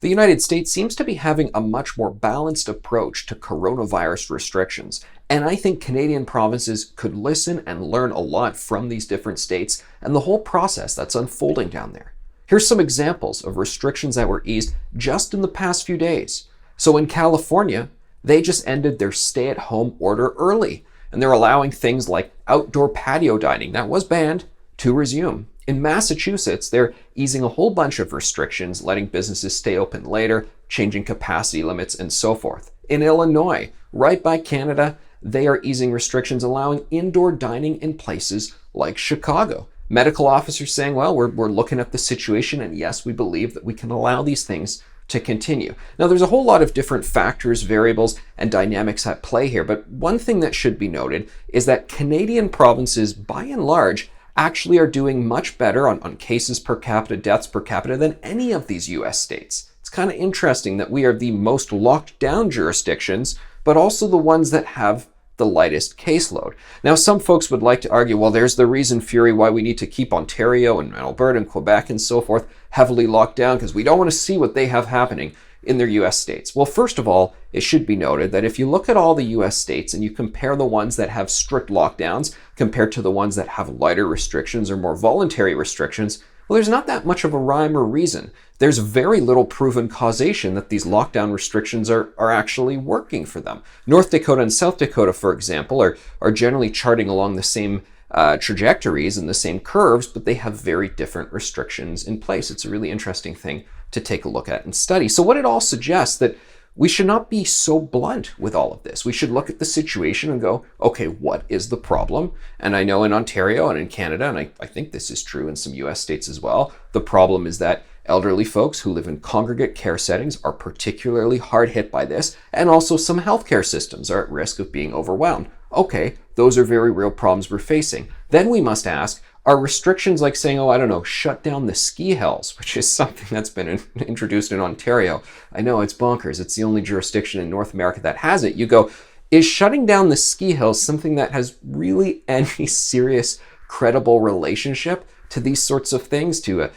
The United States seems to be having a much more balanced approach to coronavirus restrictions, and I think Canadian provinces could listen and learn a lot from these different states and the whole process that's unfolding down there. Here's some examples of restrictions that were eased just in the past few days. So in California, they just ended their stay-at-home order early, and they're allowing things like outdoor patio dining that was banned to resume. In Massachusetts, they're easing a whole bunch of restrictions, letting businesses stay open later, changing capacity limits, and so forth. In Illinois, right by Canada, they are easing restrictions, allowing indoor dining in places like Chicago. Medical officers saying, well, we're looking at the situation, and yes, we believe that we can allow these things to continue. Now, there's a whole lot of different factors, variables, and dynamics at play here, but one thing that should be noted is that Canadian provinces, by and large, actually are doing much better on cases per capita, deaths per capita than any of these US states. It's kind of interesting that we are the most locked down jurisdictions, but also the ones that have the lightest caseload. Now, some folks would like to argue, well, there's the reason, Furey, why we need to keep Ontario and Alberta and Quebec and so forth heavily locked down, because we don't want to see what they have happening in their US states. Well, first of all, it should be noted that if you look at all the US states and you compare the ones that have strict lockdowns compared to the ones that have lighter restrictions or more voluntary restrictions, well, there's not that much of a rhyme or reason. There's very little proven causation that these lockdown restrictions are actually working for them. North Dakota and South Dakota, for example, are generally charting along the same trajectories and the same curves, but they have very different restrictions in place. It's a really interesting thing to take a look at and study. So what it all suggests that we should not be so blunt with all of this. We should look at the situation and go, okay, what is the problem? And I know in Ontario and in Canada, and I think this is true in some US states as well, the problem is that elderly folks who live in congregate care settings are particularly hard hit by this, and also some healthcare systems are at risk of being overwhelmed. Okay, those are very real problems we're facing. Then we must ask, are restrictions like saying, oh, I don't know, shut down the ski hills, which is something that's been introduced in Ontario. I know it's bonkers. It's the only jurisdiction in North America that has it. You go, is shutting down the ski hills something that has really any serious, credible relationship to these sorts of things, to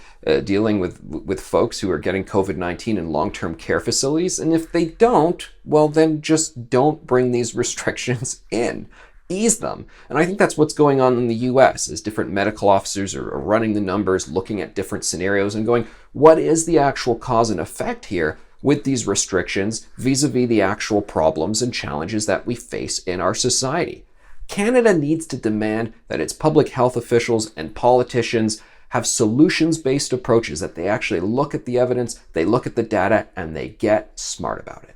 dealing with folks who are getting COVID-19 in long-term care facilities? And if they don't, well, then just don't bring these restrictions in. Ease them. And I think that's what's going on in the US, as different medical officers are running the numbers, looking at different scenarios and going, what is the actual cause and effect here with these restrictions vis-a-vis the actual problems and challenges that we face in our society? Canada needs to demand that its public health officials and politicians have solutions-based approaches, that they actually look at the evidence, they look at the data, and they get smart about it.